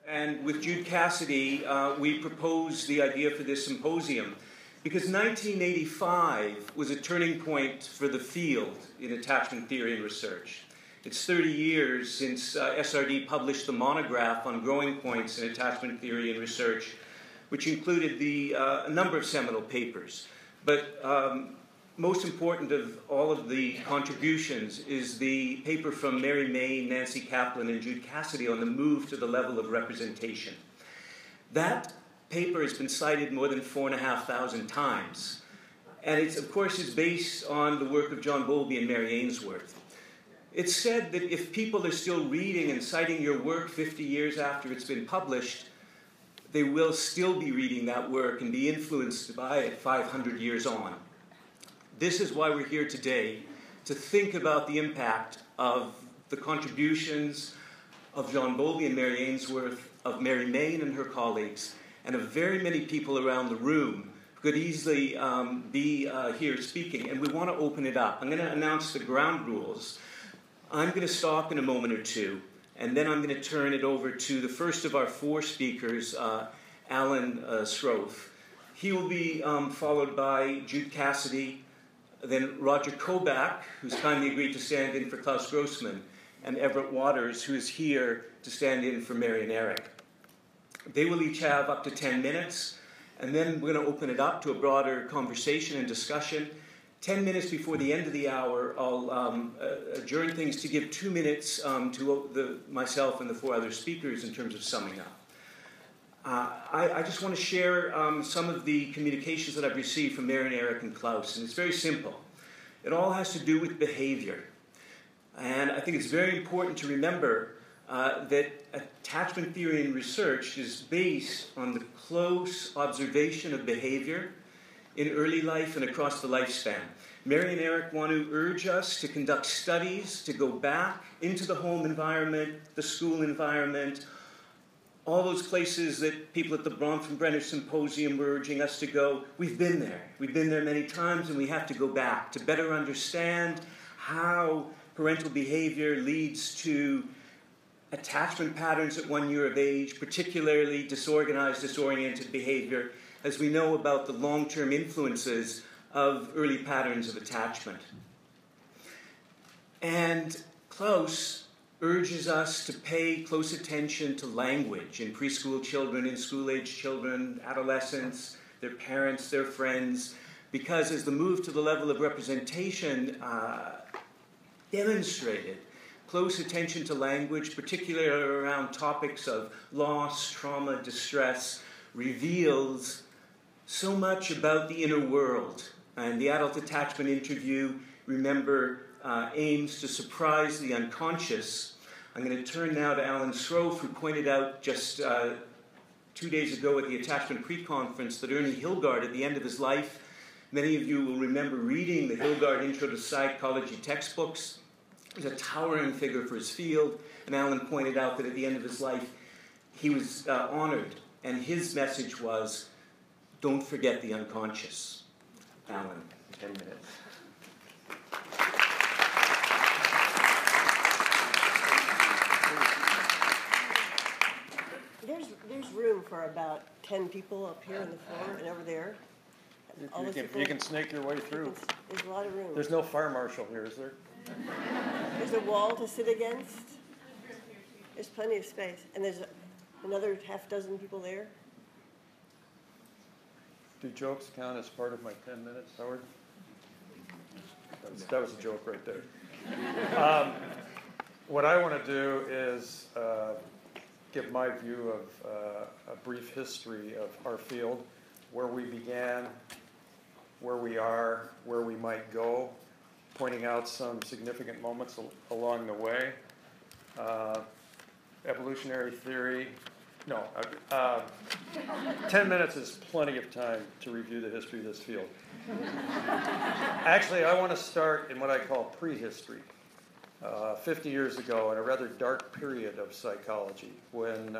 And with Jude Cassidy, we proposed the idea for this symposium because 1985 was a turning point for the field in attachment theory and research. It's 30 years since SRD published the monograph on growing points in attachment theory and research, which included a number of seminal papers. But most important of all of the contributions is the paper from Mary May, Nancy Kaplan, and Jude Cassidy on the move to the level of representation. That paper has been cited more than 4,500 times. And it's, of course, is based on the work of John Bowlby and Mary Ainsworth. It's said that if people are still reading and citing your work 50 years after it's been published, they will still be reading that work and be influenced by it 500 years on. This is why we're here today, to think about the impact of the contributions of John Bowlby and Mary Ainsworth, of Mary Main and her colleagues, and of very many people around the room who could easily be here speaking. And we want to open it up. I'm going to announce the ground rules. I'm going to stop in a moment or two, and then I'm going to turn it over to the first of our four speakers, Alan Srofe. He will be followed by Jude Cassidy, then Roger Kobach, who's kindly agreed to stand in for Klaus Grossman, and Everett Waters, who is here to stand in for Marion Eric. They will each have up to 10 minutes, and then we're going to open it up to a broader conversation and discussion. 10 minutes before the end of the hour, I'll adjourn things to give 2 minutes to myself and the four other speakers in terms of summing up. I just want to share some of the communications that I've received from Marion, Eric, and Klaus, and it's very simple. It all has to do with behavior. And I think it's very important to remember that attachment theory and research is based on the close observation of behavior in early life and across the lifespan. Mary and Eric want to urge us to conduct studies, to go back into the home environment, the school environment, all those places that people at the Bronfenbrenner Symposium were urging us to go. We've been there. We've been there many times, and we have to go back to better understand how parental behavior leads to attachment patterns at 1 year of age, particularly disorganized, disoriented behavior, as we know about the long-term influences of early patterns of attachment. And Klaus urges us to pay close attention to language in preschool children, in school-age children, adolescents, their parents, their friends, because as the move to the level of representation demonstrated, close attention to language, particularly around topics of loss, trauma, distress, reveals so much about the inner world. And the adult attachment interview, remember, aims to surprise the unconscious. I'm going to turn now to Alan Srofe, who pointed out just 2 days ago at the Attachment Pre-Conference that Ernie Hilgard, at the end of his life, many of you will remember reading the Hilgard Intro to Psychology textbooks. He's a towering figure for his field, and Alan pointed out that at the end of his life, he was honored, and his message was, don't forget the unconscious. Alan, 10 minutes. There's room for about 10 people up here on the floor and over there. You can snake your way through. There's a lot of room. There's no fire marshal here, is there? There's a wall to sit against. There's plenty of space. And there's another half dozen people there. Do jokes count as part of my 10 minutes, Howard? That was a joke right there. What I want to do is give my view of a brief history of our field, where we began, where we are, where we might go, pointing out some significant moments along the way. Evolutionary theory. No, 10 minutes is plenty of time to review the history of this field. Actually, I want to start in what I call prehistory. 50 years ago, in a rather dark period of psychology, when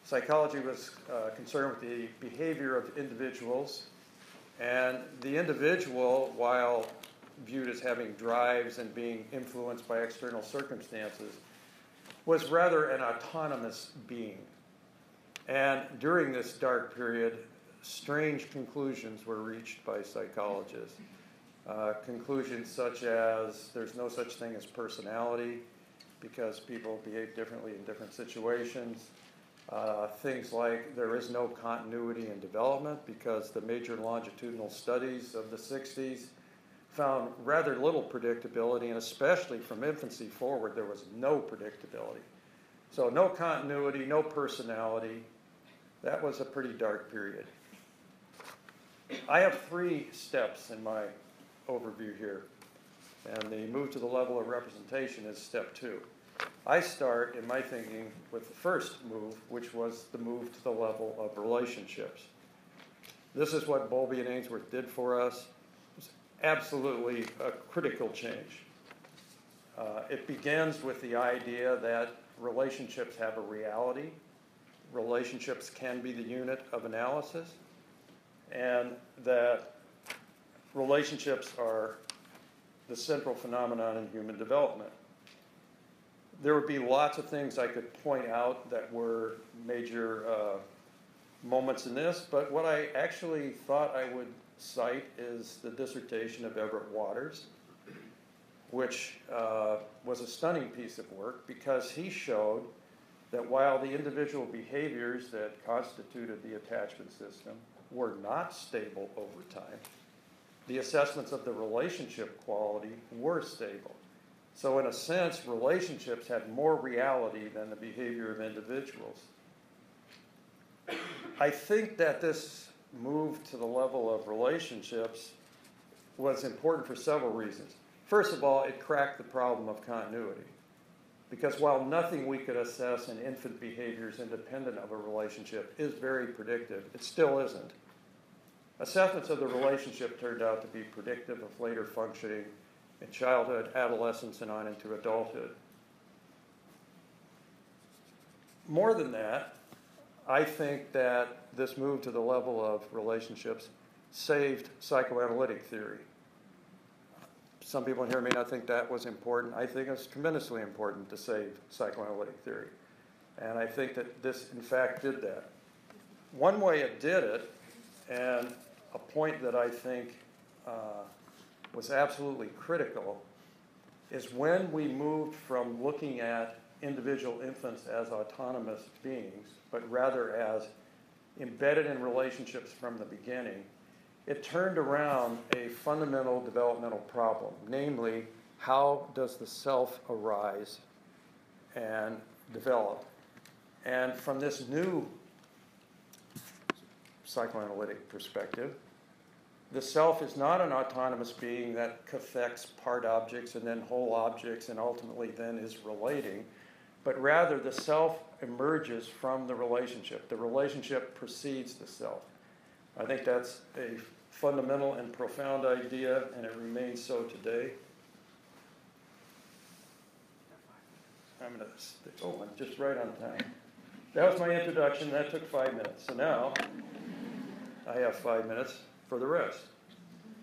psychology was concerned with the behavior of individuals, and the individual, while viewed as having drives and being influenced by external circumstances, was rather an autonomous being. And during this dark period, strange conclusions were reached by psychologists. Conclusions such as there's no such thing as personality because people behave differently in different situations. Things like there is no continuity in development because the major longitudinal studies of the 60s found rather little predictability, and especially from infancy forward, there was no predictability. So no continuity, no personality. That was a pretty dark period. I have 3 steps in my overview here, and the move to the level of representation is step 2. I start, in my thinking, with the first move, which was the move to the level of relationships. This is what Bowlby and Ainsworth did for us. It was absolutely a critical change. It begins with the idea that relationships have a reality. Relationships can be the unit of analysis, and that relationships are the central phenomenon in human development. There would be lots of things I could point out that were major moments in this, but what I actually thought I would cite is the dissertation of Everett Waters, which was a stunning piece of work because he showed that while the individual behaviors that constituted the attachment system were not stable over time, the assessments of the relationship quality were stable. So in a sense, relationships had more reality than the behavior of individuals. I think that this move to the level of relationships was important for several reasons. First of all, it cracked the problem of continuity. Because while nothing we could assess in infant behaviors independent of a relationship is very predictive, it still isn't. Assessments of the relationship turned out to be predictive of later functioning in childhood, adolescence, and on into adulthood. More than that, I think that this move to the level of relationships saved psychoanalytic theory. Some people in here may not think that was important. I think it's tremendously important to save psychoanalytic theory. And I think that this, in fact, did that. One way it did it, and a point that I think was absolutely critical, is when we moved from looking at individual infants as autonomous beings, but rather as embedded in relationships from the beginning, it turned around a fundamental developmental problem, namely, how does the self arise and develop? And from this new psychoanalytic perspective, the self is not an autonomous being that cathects part objects and then whole objects and ultimately then is relating, but rather the self emerges from the relationship. The relationship precedes the self. I think that's a fundamental and profound idea, and it remains so today. I'm just right on time. That was my introduction. That took 5 minutes. So now I have 5 minutes for the rest.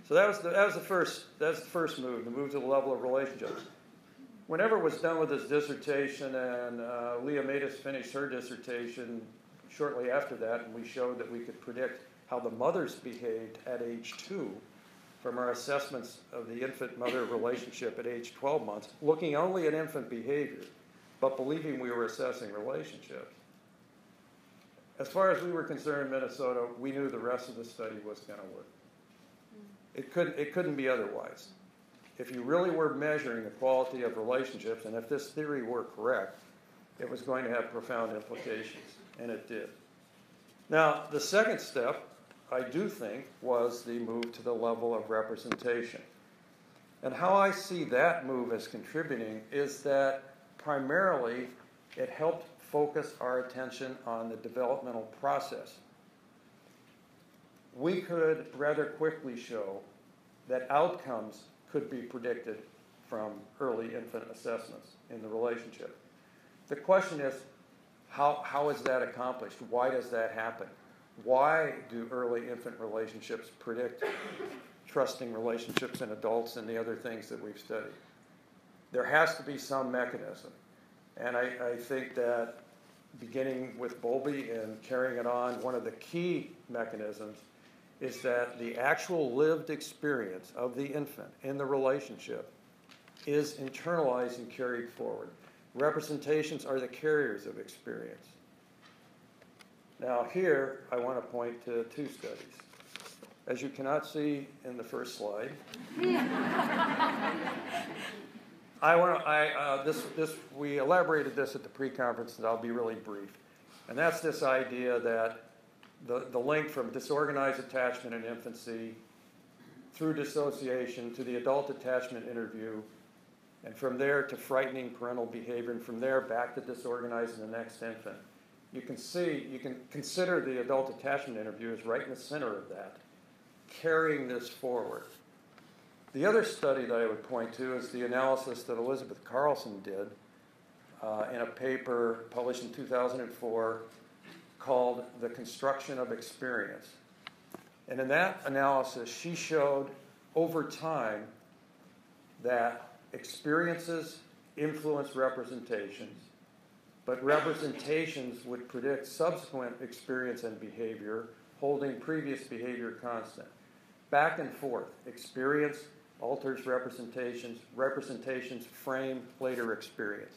So that was the first move, the move to the level of relationships. Whenever it was done with his dissertation, and Leah made us finish her dissertation shortly after that, and we showed that we could predict how the mothers behaved at age 2 from our assessments of the infant-mother relationship at age 12 months, looking only at infant behavior, but believing we were assessing relationships. As far as we were concerned in Minnesota, we knew the rest of the study was going to work. It couldn't be otherwise. If you really were measuring the quality of relationships, and if this theory were correct, it was going to have profound implications, and it did. Now, the second step, I do think, was the move to the level of representation. And how I see that move as contributing is that primarily it helped focus our attention on the developmental process. We could rather quickly show that outcomes could be predicted from early infant assessments in the relationship. The question is, how is that accomplished? Why does that happen? Why do early infant relationships predict trusting relationships in adults and the other things that we've studied? There has to be some mechanism. And I think that beginning with Bowlby and carrying it on, one of the key mechanisms is that the actual lived experience of the infant in the relationship is internalized and carried forward. Representations are the carriers of experience. Now here, I want to point to two studies. As you cannot see in the first slide, we elaborated this at the pre-conference, and I'll be really brief. And that's this idea that the link from disorganized attachment in infancy through dissociation to the adult attachment interview, and from there to frightening parental behavior, and from there back to disorganized in the next infant. You can consider the adult attachment interview as right in the center of that, carrying this forward. The other study that I would point to is the analysis that Elizabeth Carlson did in a paper published in 2004 called The Construction of Experience. And in that analysis, she showed over time that experiences influence representations, but representations would predict subsequent experience and behavior, holding previous behavior constant. Back and forth, experience alters representations, representations frame later experience.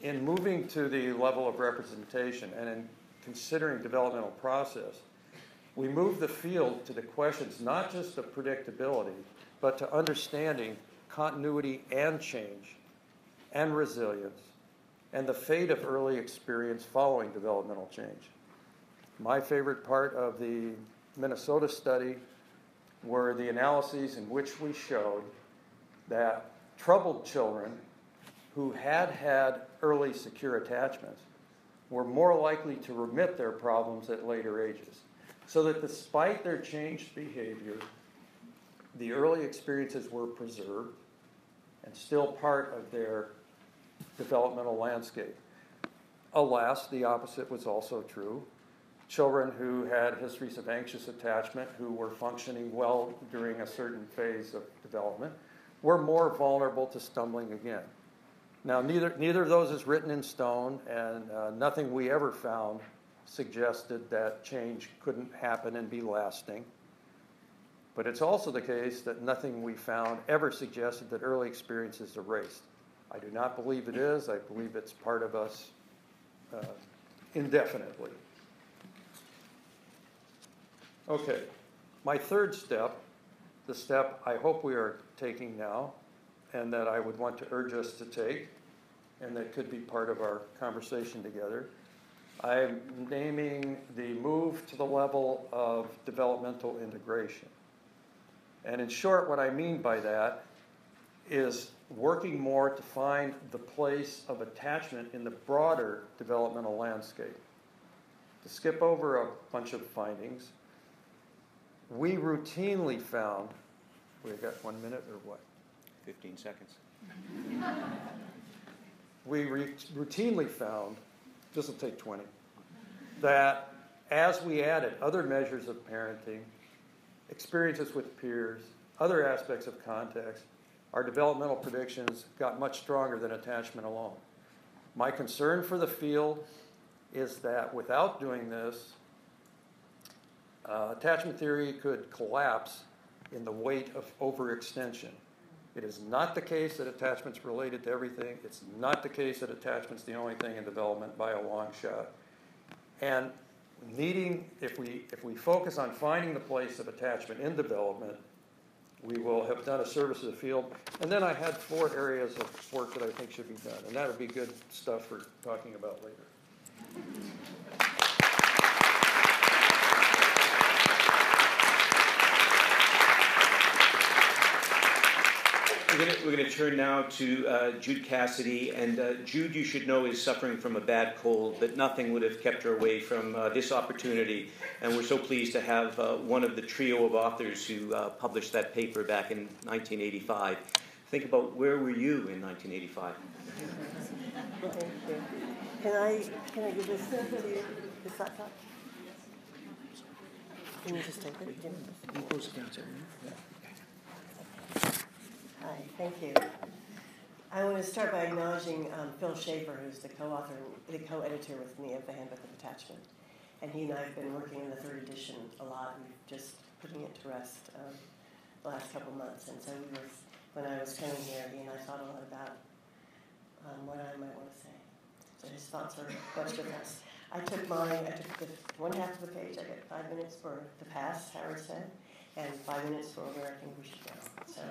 In moving to the level of representation and in considering developmental process, we move the field to the questions not just of predictability, but to understanding continuity and change and resilience and the fate of early experience following developmental change. My favorite part of the Minnesota study were the analyses in which we showed that troubled children who had early secure attachments were more likely to remit their problems at later ages. So that despite their changed behavior, the early experiences were preserved and still part of their developmental landscape. Alas, the opposite was also true. Children who had histories of anxious attachment, who were functioning well during a certain phase of development, were more vulnerable to stumbling again. Now, neither of those is written in stone, and nothing we ever found suggested that change couldn't happen and be lasting. But it's also the case that nothing we found ever suggested that early experience is erased. I do not believe it is. I believe it's part of us indefinitely. Okay, my third step, the step I hope we are taking now, and that I would want to urge us to take, and that could be part of our conversation together. I'm naming the move to the level of developmental integration. And in short, what I mean by that is working more to find the place of attachment in the broader developmental landscape. To skip over a bunch of findings, we routinely found, we've got 1 minute or what? 15 seconds. We routinely found, this will take 20, that as we added other measures of parenting, experiences with peers, other aspects of context, our developmental predictions got much stronger than attachment alone. My concern for the field is that without doing this, attachment theory could collapse in the weight of overextension. It is not the case that attachment's related to everything. It's not the case that attachment's the only thing in development by a long shot. And if we focus on finding the place of attachment in development, we will have done a service to the field. And then I had 4 areas of work that I think should be done. And that would be good stuff for talking about later. We're going to turn now to Jude Cassidy. And Jude, you should know, is suffering from a bad cold, but nothing would have kept her away from this opportunity. And we're so pleased to have one of the trio of authors who published that paper back in 1985. Think about, where were you in 1985? Can I give this to you, this laptop? Can you just take it? You close it down, sir. thank you. I want to start by acknowledging Phil Schaefer, who's the co-author and the co-editor with me of the Handbook of Attachment. And he and I have been working in the third edition a lot, and just putting it to rest the last couple months. And so when I was coming here, he and I thought a lot about what I might want to say. So his thoughts are much with us. I took the one half of the page. I got 5 minutes for the past, Howard said, and 5 minutes for where I think we should go. So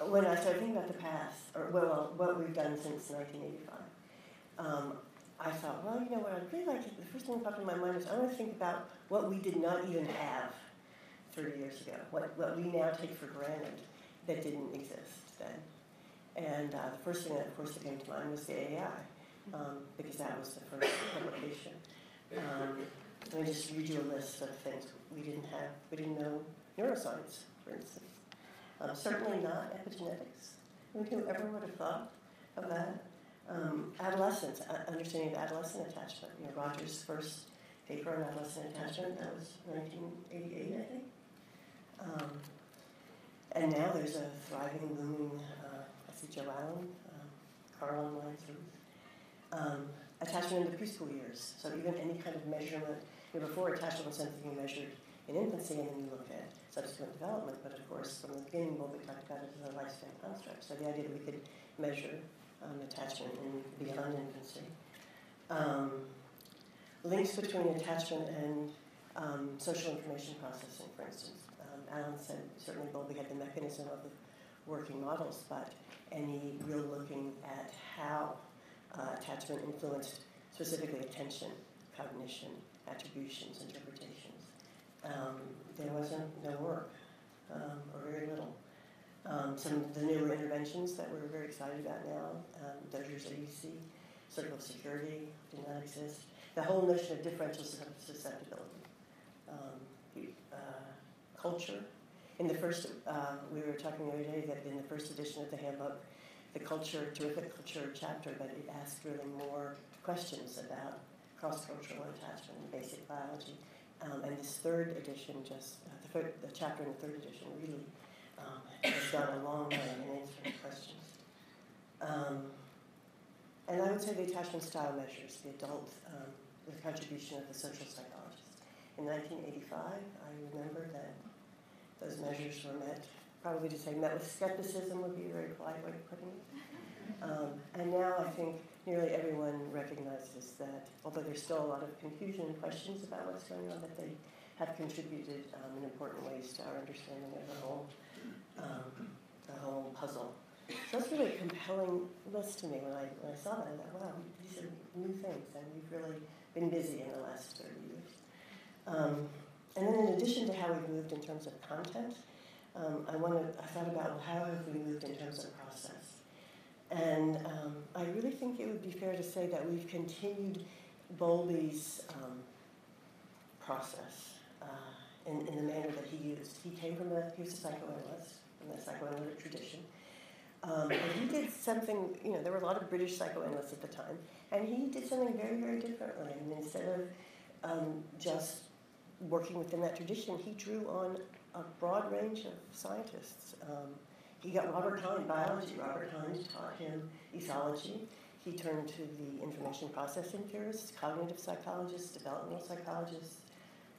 when I started thinking about the past, or what we've done since 1985, I thought, well, you know what I'd really like to, the first thing that popped in my mind was I want to think about what we did not even have 30 years ago, what we now take for granted that didn't exist then. And the first thing that, of course, that came to mind was the AI, because that was the first publication. Let me just read you a list of things we didn't have. We didn't know neuroscience, for instance. Certainly not epigenetics. Who ever would have thought of that? Adolescence, understanding of adolescent attachment. You know, Roger's first paper on adolescent attachment, that was 1988, I think. And now there's a thriving, booming, I see Joe Allen, Carl online through. Attachment in the preschool years. So even any kind of measurement, you know, before attachment was something you measured in infancy, and then you look at subsequent development. But of course, from the beginning, what we talked about is a lifespan construct. So the idea that we could measure attachment beyond infancy. Links between attachment and social information processing, for instance. Alan said certainly Bowlby had the mechanism of the working models, but any real looking at how attachment influenced specifically attention, cognition, attributions, interpretations. There wasn't no work, or very little. Some of the newer interventions that we're very excited about now, Dozier's AUC, circle of security did not exist. The whole notion of differential susceptibility. Culture. In the first, we were talking the other day that in the first edition of the handbook, the terrific culture chapter, but it asked really more questions about cross-cultural attachment and basic biology. And this third edition, the chapter in the third edition really has gone a long way in answering questions. And I would say the attachment style measures, the contribution of the social psychologists. In 1985, I remember that those measures were met with skepticism would be a very polite way of putting it. And now I think nearly everyone recognizes that, although there's still a lot of confusion and questions about what's going on, that they have contributed in important ways to our understanding of the whole puzzle. So that's really a compelling list to me when I saw that. I thought, wow, these are new things, and we've really been busy in the last 30 years. And then in addition to how we've moved in terms of content, I thought about, well, how have we moved in terms of process? And I really think it would be fair to say that we've continued Bowlby's process in the manner that he used. He was a psychoanalyst from the psychoanalytic tradition. And he did something, you know, there were a lot of British psychoanalysts at the time, and he did something very, very differently. And instead of just working within that tradition, he drew on a broad range of scientists. He got Robert Hine, biology. Robert Hine taught him ethology. He turned to the information processing theorists, cognitive psychologists, developmental psychologists,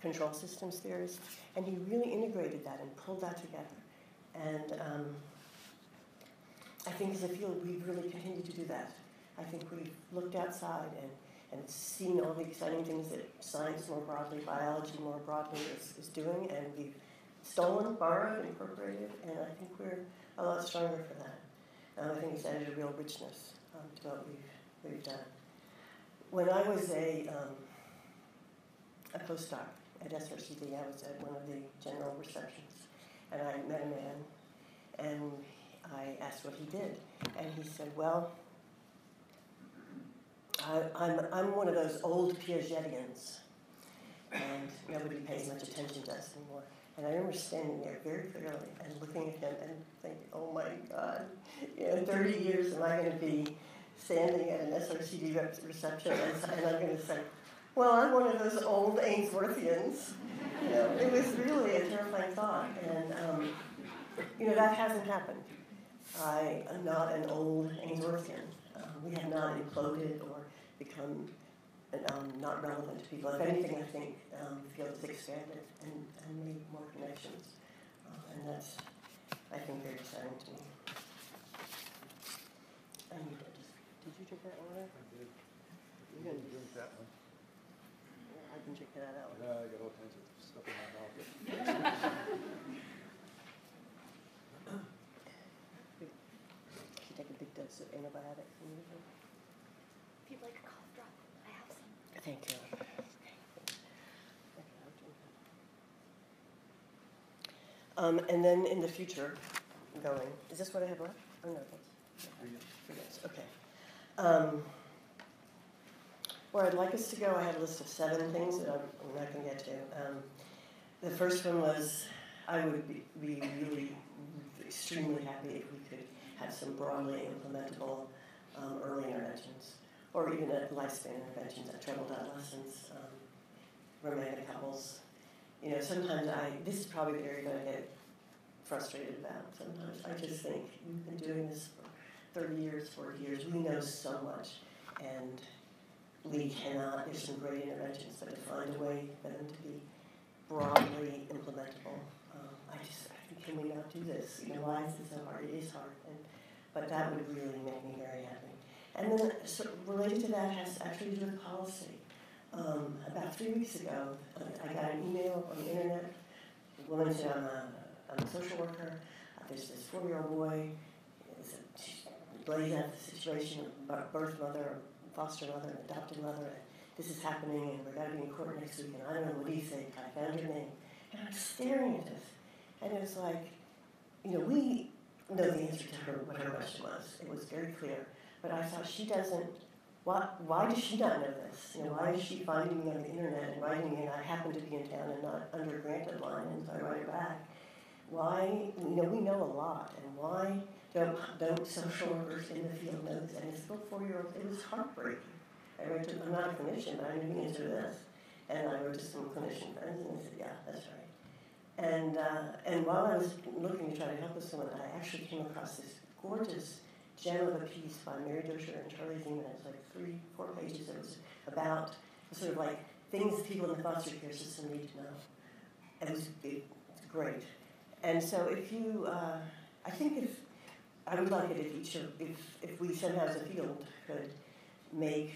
control systems theorists, and he really integrated that and pulled that together. And I think as a field, we've really continued to do that. I think we've looked outside and seen all the exciting things that science more broadly, biology more broadly is doing, and we've stolen, borrowed, incorporated, and I think we're a lot stronger for that. I think it's added a real richness to what we've done. When I was a postdoc at SRCD, I was at one of the general receptions, and I met a man, and I asked what he did, and he said, well, I'm one of those old Piagetians, and nobody pays much attention to us anymore. And I remember standing there very clearly and looking at him and thinking, oh my God, in 30 years am I going to be standing at an SRCD reception and I'm going to say, well, I'm one of those old Ainsworthians. You know, it was really a terrifying thought. And, you know, that hasn't happened. I am not an old Ainsworthian. We have not imploded or become not relevant to people. If anything, I think the field has expanded and made more connections. And that's, I think, very exciting to me. I need to just, did you drink that water? I did. You're going to drink that one. I can drink that out. Yeah, I got all kinds of stuff in my mouth. You take a big dose of antibiotics and everything. If you'd like a cough drop, I have some. Thank you. And then in the future, going, is this what I have left? Oh, no, that's 3 minutes. Okay. Where I'd like us to go, I had a list of 7 things that I'm not going to get to. The first one was I would be really extremely happy if we could have some broadly implementable early interventions, or even lifespan interventions at troubled adolescents, romantic couples. You know, sometimes this is probably the area that I get frustrated about. Sometimes I just think we've been doing this for 30 years, 40 years. We know so much, and we cannot. There's some great interventions, but to find a way for them to be broadly implementable. Can we not do this? You know, why is it so hard? It is hard, but that would really make me very happy. And then related to that has actually to do with policy. About 3 weeks ago, I got an email on the internet. A woman said, I'm a social worker. There's this 4-year-old boy. She lays out the situation about birth mother, foster mother, and adopted mother. And this is happening, and we're going to be in court next week. And I don't know what do you think. I found her name. And I'm staring at this. And it was like, you know, we know the answer to what her question was. It was very clear. But I thought she doesn't, why does she not know this? You know, why is she finding me on the internet and writing me, and I happen to be in town and not under a grant deadline, and so I write her back. Why, you know, we know a lot, and why don't social workers in the field know this? And this little 4-year-old, it was heartbreaking. I'm not a clinician, but I knew the answer to this. And I wrote to some clinician friends, and they said, yeah, that's right. And while I was looking to try to help this woman, I actually came across this gorgeous gem of a piece by Mary Dosher and Charlie Zeman. It was like 3-4 pages. It was about sort of like things people in the foster care system need to know. And it's great. And so if you, I think I would like it if we somehow as a field could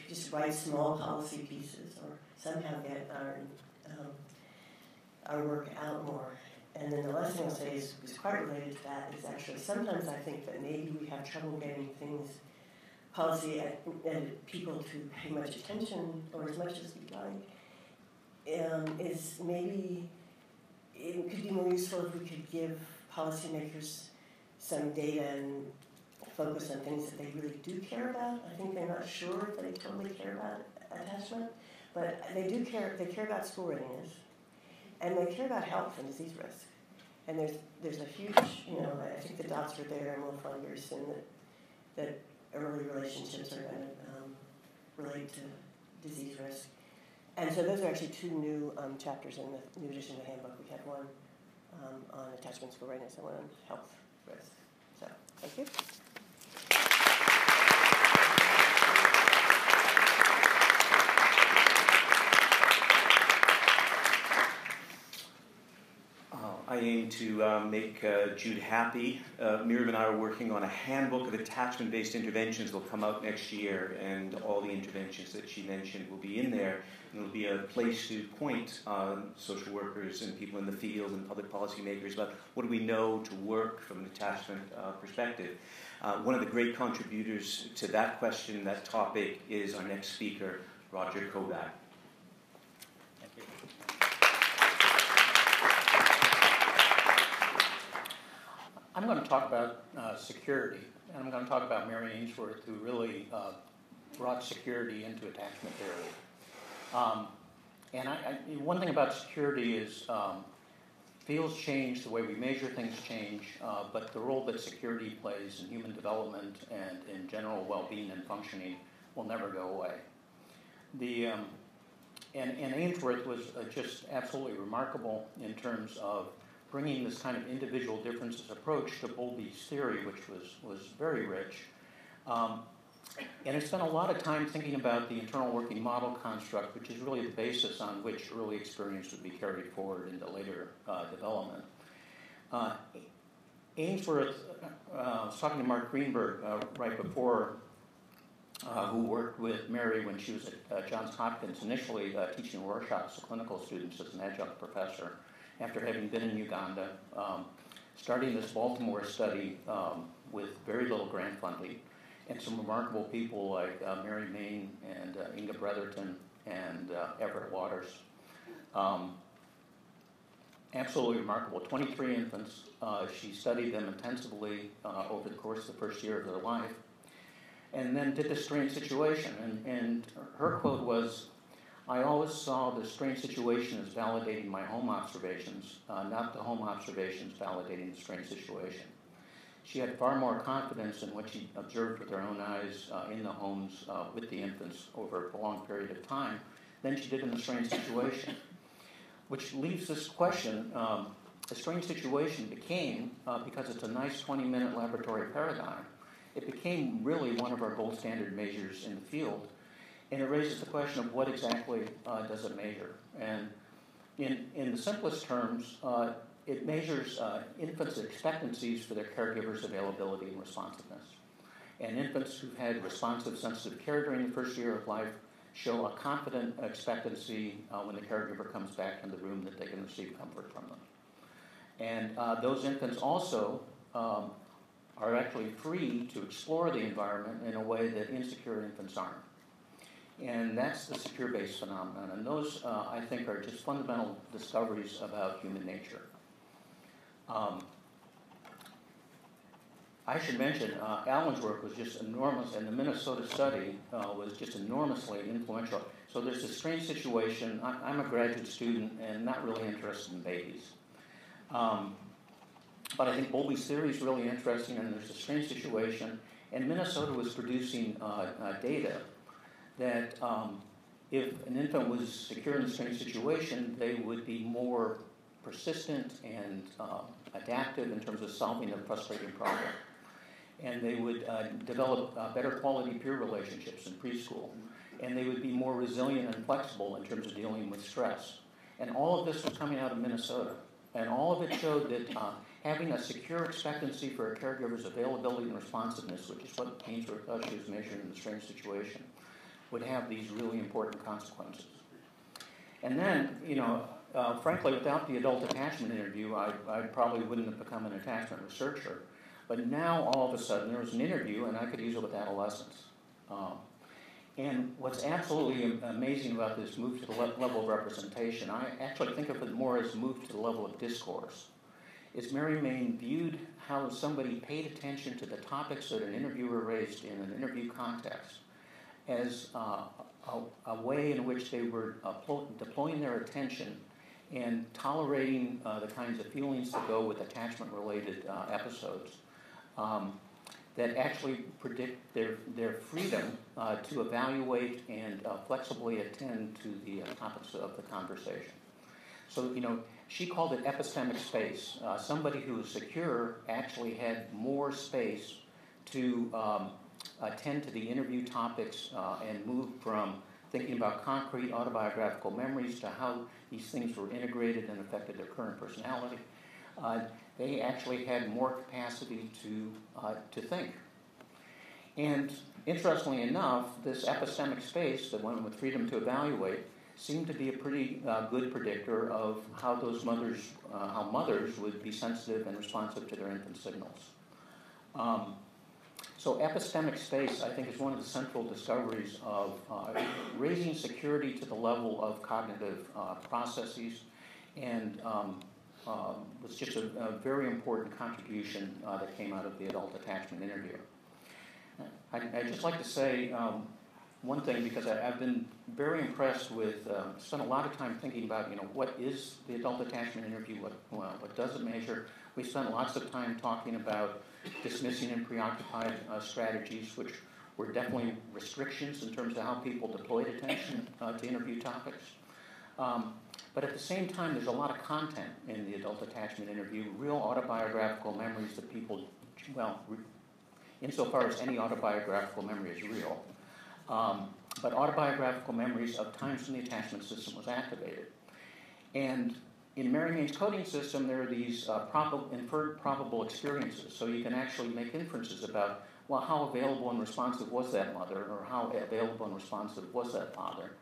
just write small policy pieces or somehow get our work out more. And then the last thing I'll say is quite related to that is actually sometimes I think that maybe we have trouble getting policy and people to pay much attention or as much as we'd like, is maybe it could be more useful if we could give policymakers some data and focus on things that they really do care about. I think they're not sure if they totally care about attachment, but they do care. They care about school readiness. And they care about health and disease risk. And there's a huge, you know, I think the dots are there, and we'll find very soon that early relationships are going to relate to disease risk. And so those are actually 2 new chapters in the new edition of the handbook. We have one on attachment school readiness and one on health risk. So, thank you. I aim to make Jude happy. Miriam and I are working on a handbook of attachment-based interventions that will come out next year, and all the interventions that she mentioned will be in there. And it'll be a place to point social workers and people in the field and public policymakers about what do we know to work from an attachment perspective. One of the great contributors to that question, that topic, is our next speaker, Roger Kobach. I'm going to talk about security, and I'm going to talk about Mary Ainsworth, who really brought security into attachment therapy. And one thing about security is fields change, the way we measure things change, but the role that security plays in human development and in general well-being and functioning will never go away. And Ainsworth was just absolutely remarkable in terms of bringing this kind of individual differences approach to Bowlby's theory, which was very rich. And I spent a lot of time thinking about the internal working model construct, which is really the basis on which early experience would be carried forward into later development. Ainsworth, I was talking to Mark Greenberg right before, who worked with Mary when she was at Johns Hopkins, initially teaching Rorschach to clinical students as an adjunct professor, after having been in Uganda, starting this Baltimore study with very little grant funding, and some remarkable people like Mary Main and Inga Bretherton and Everett Waters. Absolutely remarkable. 23 infants. She studied them intensively over the course of the first year of their life, and then did the strange situation. And her quote was, "I always saw the strange situation as validating my home observations, not the home observations validating the strange situation." She had far more confidence in what she observed with her own eyes in the homes with the infants over a prolonged period of time than she did in the strange situation. Which leaves this question, a strange situation became, because it's a nice 20-minute laboratory paradigm, it became really one of our gold standard measures in the field. And it raises the question of what exactly does it measure? And in the simplest terms, it measures infants' expectancies for their caregivers' availability and responsiveness. And infants who've had responsive, sensitive care during the first year of life show a confident expectancy when the caregiver comes back in the room that they can receive comfort from them. And those infants also are actually free to explore the environment in a way that insecure infants aren't. And that's the secure base phenomenon. And those, I think, are just fundamental discoveries about human nature. I should mention, Alan's work was just enormous, and the Minnesota study was just enormously influential. So there's this strange situation. I'm a graduate student and not really interested in babies. But I think Bowlby's theory is really interesting, and there's a strange situation. And Minnesota was producing data that if an infant was secure in a strange situation, they would be more persistent and adaptive in terms of solving a frustrating problem. And they would develop better quality peer relationships in preschool. And they would be more resilient and flexible in terms of dealing with stress. And all of this was coming out of Minnesota. And all of it showed that having a secure expectancy for a caregiver's availability and responsiveness, which is what Ainsworth thought she was measuring in the strange situation, would have these really important consequences. And then, frankly, without the adult attachment interview, I probably wouldn't have become an attachment researcher. But now, all of a sudden, there was an interview, and I could use it with adolescents. And what's absolutely amazing about this move to the level of representation, I actually think of it more as a move to the level of discourse, is Mary Main viewed how somebody paid attention to the topics that an interviewer raised in an interview context as a way in which they were deploying their attention and tolerating the kinds of feelings that go with attachment-related episodes that actually predict their freedom to evaluate and flexibly attend to the topics of the conversation. So, she called it epistemic space. Somebody who was secure actually had more space to attend to the interview topics and move from thinking about concrete autobiographical memories to how these things were integrated and affected their current personality. They actually had more capacity to think. And interestingly enough, this epistemic space, the one with freedom to evaluate, seemed to be a pretty good predictor of how how mothers would be sensitive and responsive to their infant signals. So epistemic space, I think, is one of the central discoveries of raising security to the level of cognitive processes, and was just a very important contribution that came out of the adult attachment interview. I'd just like to say one thing, because I've been very impressed with, spent a lot of time thinking about, what is the adult attachment interview, what does it measure. We spent lots of time talking about dismissing and preoccupied strategies, which were definitely restrictions in terms of how people deployed attention to interview topics. But at the same time, there's a lot of content in the adult attachment interview, real autobiographical memories that people, well, insofar as any autobiographical memory is real, but autobiographical memories of times when the attachment system was activated. And in Mary Maine's coding system, there are these inferred probable experiences, so you can actually make inferences about, well, how available and responsive was that mother, or how available and responsive was that father.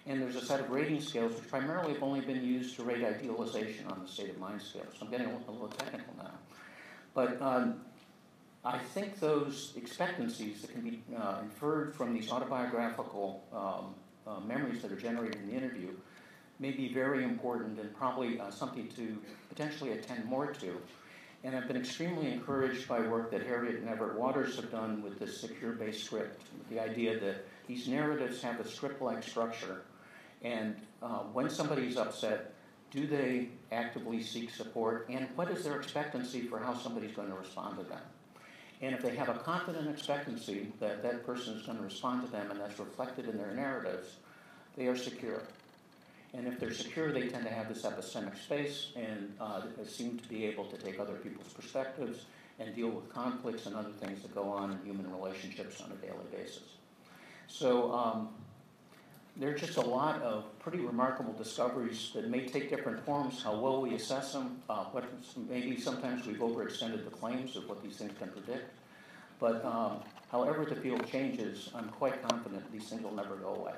And there's a set of rating scales which primarily have only been used to rate idealization on the state of mind scale. So I'm getting a little technical now. But I think those expectancies that can be inferred from these autobiographical memories that are generated in the interview may be very important and probably something to potentially attend more to. And I've been extremely encouraged by work that Harriet and Everett Waters have done with this secure-based script, with the idea that these narratives have a script-like structure. And when somebody's upset, do they actively seek support? And what is their expectancy for how somebody's going to respond to them? And if they have a confident expectancy that that person is going to respond to them and that's reflected in their narratives, they are secure. And if they're secure, they tend to have this epistemic space and seem to be able to take other people's perspectives and deal with conflicts and other things that go on in human relationships on a daily basis. So there are just a lot of pretty remarkable discoveries that may take different forms, how well we assess them, maybe sometimes we've overextended the claims of what these things can predict. But however the field changes, I'm quite confident these things will never go away.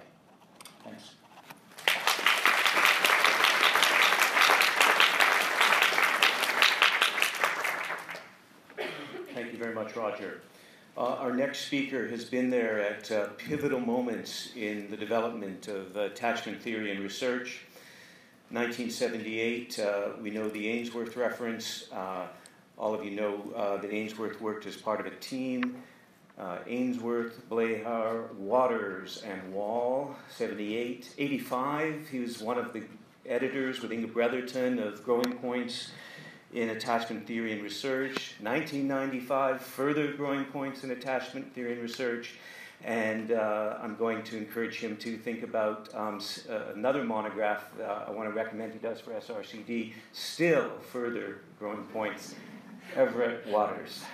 Thanks. Thank you very much, Roger. Our next speaker has been there at pivotal moments in the development of attachment theory and research. 1978, we know the Ainsworth reference. All of you know that Ainsworth worked as part of a team. Ainsworth, Blehar, Waters, and Wall. 78. 85, he was one of the editors with Inga Bretherton of Growing Points in Attachment Theory and Research. 1995, further Growing Points in Attachment Theory and Research. And I'm going to encourage him to think about another monograph I want to recommend he does for SRCD, still further Growing Points, Everett Waters.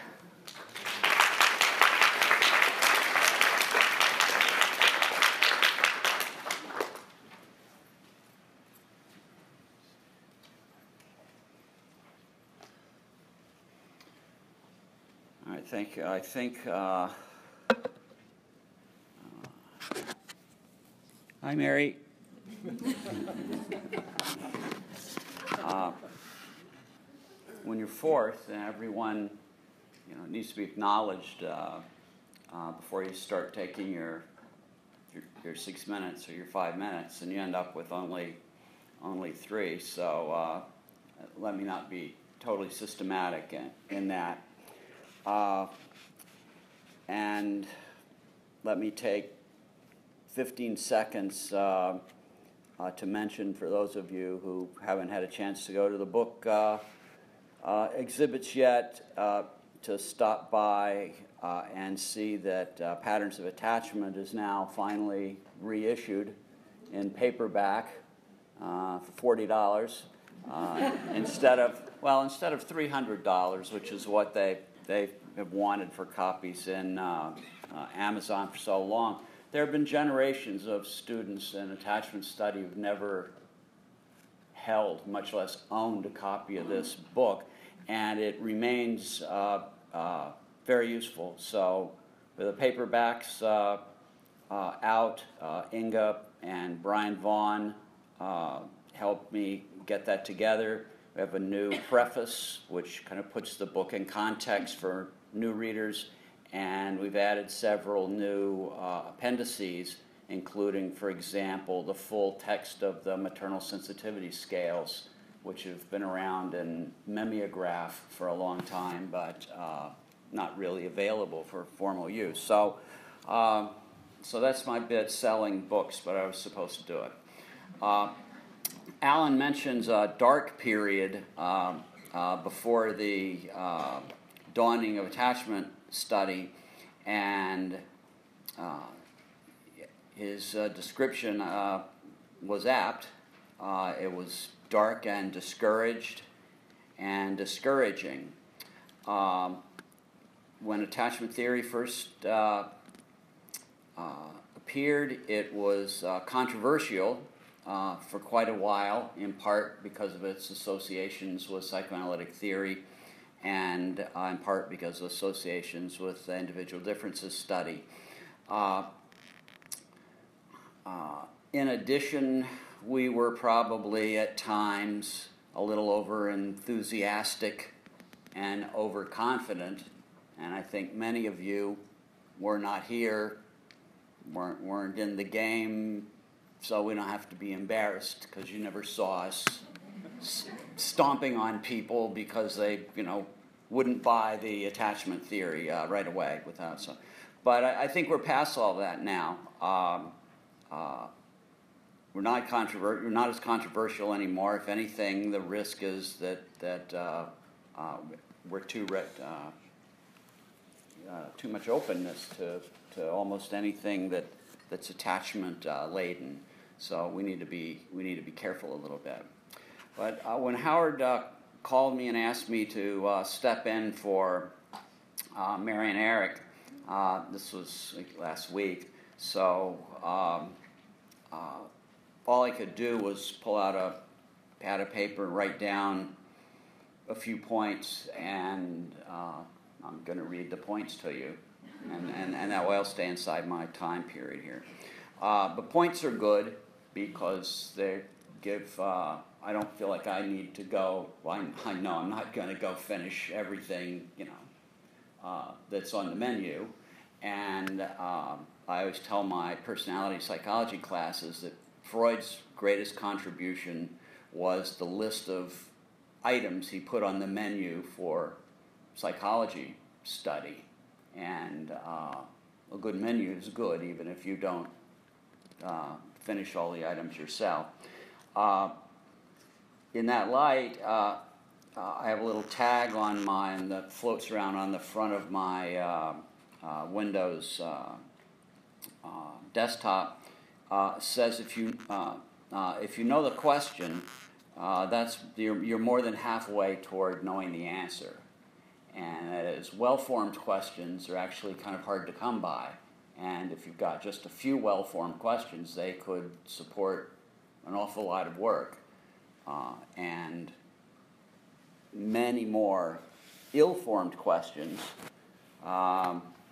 I think hi, Mary. When you're fourth, and everyone, needs to be acknowledged before you start taking your 6 minutes or your 5 minutes, and you end up with only 3. So let me not be totally systematic in that. And let me take 15 seconds to mention, for those of you who haven't had a chance to go to the book exhibits yet, to stop by and see that Patterns of Attachment is now finally reissued in paperback for $40 instead of $300, which is what they have wanted for copies in Amazon for so long. There have been generations of students in attachment study who've never held, much less owned, a copy of this book, and it remains very useful. So with the paperbacks out, Inga and Brian Vaughn helped me get that together. We have a new preface, which kind of puts the book in context for new readers, and we've added several new appendices, including, for example, the full text of the maternal sensitivity scales, which have been around in mimeograph for a long time, but not really available for formal use. So that's my bit, selling books, but I was supposed to do it. Alan mentions a dark period before the dawning of attachment study, and his description was apt. It was dark and discouraging. When attachment theory first appeared, it was controversial for quite a while, in part because of its associations with psychoanalytic theory, and in part because of associations with the individual differences study. In addition, we were probably at times a little over enthusiastic and overconfident, and I think many of you were not here, weren't in the game, so we don't have to be embarrassed because you never saw us stomping on people because they, wouldn't buy the attachment theory right away without some. But I think we're past all that now. We're not as controversial anymore. If anything, the risk is that we're too much openness to almost anything that's attachment laden. So we need to be careful a little bit. But when Howard called me and asked me to step in for Mary and Eric, this was last week. So all I could do was pull out a pad of paper and write down a few points, and I'm going to read the points to you, and that way I'll stay inside my time period here. But points are good because they give, I don't feel like I need to go, well, I know I'm not going to go finish everything, that's on the menu. And I always tell my personality psychology classes that Freud's greatest contribution was the list of items he put on the menu for psychology study. And a good menu is good, even if you don't finish all the items yourself. In that light, I have a little tag on mine that floats around on the front of my Windows desktop. Says if you know the question, you're more than halfway toward knowing the answer. And that is, well-formed questions are actually kind of hard to come by. And if you've got just a few well-formed questions, they could support an awful lot of work. And many more ill-formed questions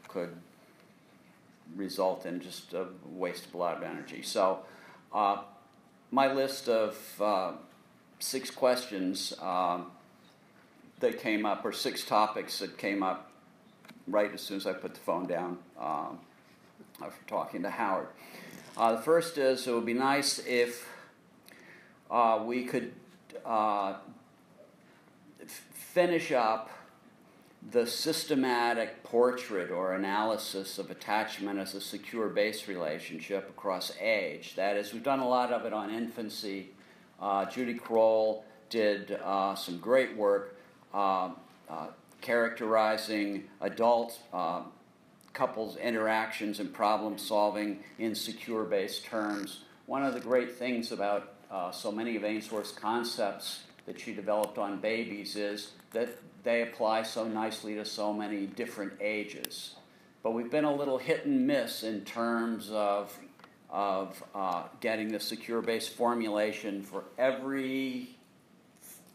could result in just a waste of a lot of energy. So my list of 6 questions that came up, or 6 topics that came up right as soon as I put the phone down after talking to Howard. The first is, it would be nice if we could finish up the systematic portrait or analysis of attachment as a secure base relationship across age. That is, we've done a lot of it on infancy. Judy Kroll did some great work characterizing adult couples' interactions and problem solving in secure base terms. One of the great things about so many of Ainsworth's concepts that she developed on babies is that they apply so nicely to so many different ages. But we've been a little hit and miss in terms of getting the secure base formulation for every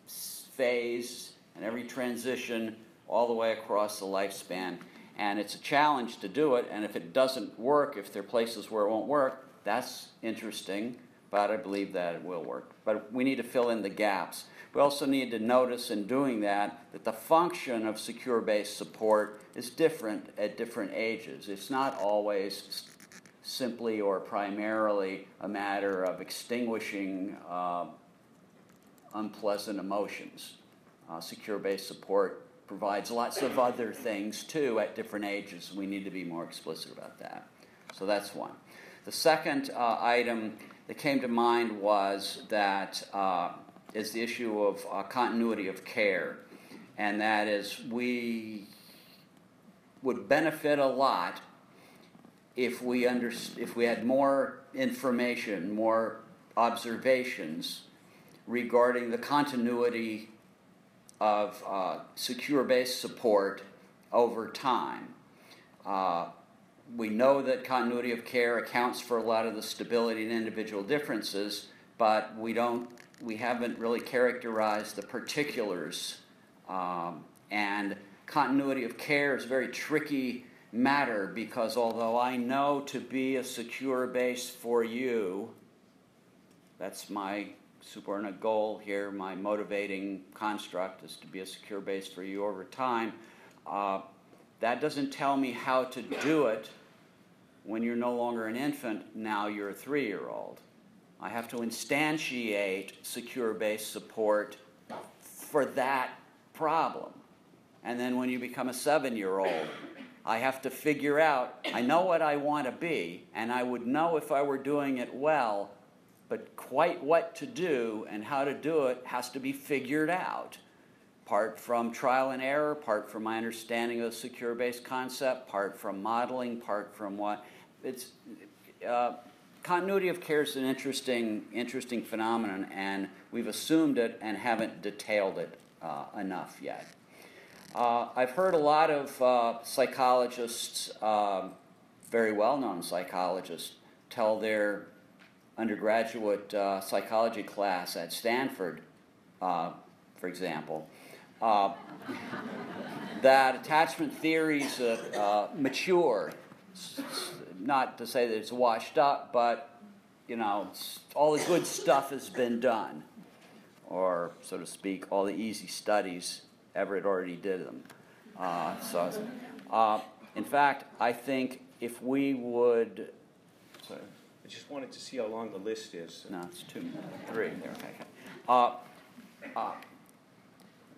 phase and every transition all the way across the lifespan. And it's a challenge to do it, and if it doesn't work, if there are places where it won't work, that's interesting, but I believe that it will work. But we need to fill in the gaps. We also need to notice in doing that the function of secure base support is different at different ages. It's not always simply or primarily a matter of extinguishing unpleasant emotions. Secure base support provides lots of other things too at different ages. We need to be more explicit about that. So that's one. The second item that came to mind was that is the issue of continuity of care, and that is we would benefit a lot if we had more information, more observations regarding the continuity of secure-based support over time. We know that continuity of care accounts for a lot of the stability and individual differences, but we haven't really characterized the particulars. And continuity of care is a very tricky matter because although I know to be a secure base for you, that's my subordinate goal here, my motivating construct is to be a secure base for you over time, that doesn't tell me how to do it when you're no longer an infant, now you're a 3-year-old. I have to instantiate secure base support for that problem. And then when you become a 7-year-old, I have to figure out, I know what I want to be, and I would know if I were doing it well, but quite what to do and how to do it has to be figured out. Part from trial and error, part from my understanding of the secure base concept, part from modeling, part from what. It's continuity of care is an interesting phenomenon, and we've assumed it and haven't detailed it enough yet. I've heard a lot of psychologists, very well-known psychologists, tell their undergraduate psychology class at Stanford, for example, that attachment theories mature. Not to say that it's washed up, but all the good stuff has been done, or so to speak, all the easy studies. Everett already did them. In fact, I think if we would. Sorry. I just wanted to see how long the list is. No, it's 2, 3. There.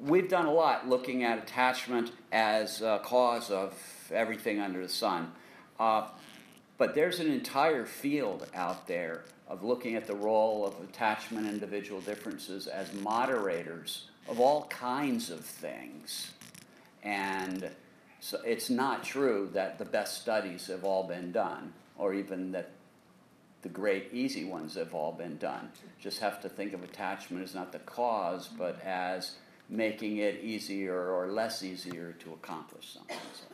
We've done a lot looking at attachment as a cause of everything under the sun. But there's an entire field out there of looking at the role of attachment and individual differences as moderators of all kinds of things. And so it's not true that the best studies have all been done, or even that the great easy ones have all been done. Just have to think of attachment as not the cause, but as making it easier or less easier to accomplish something. So.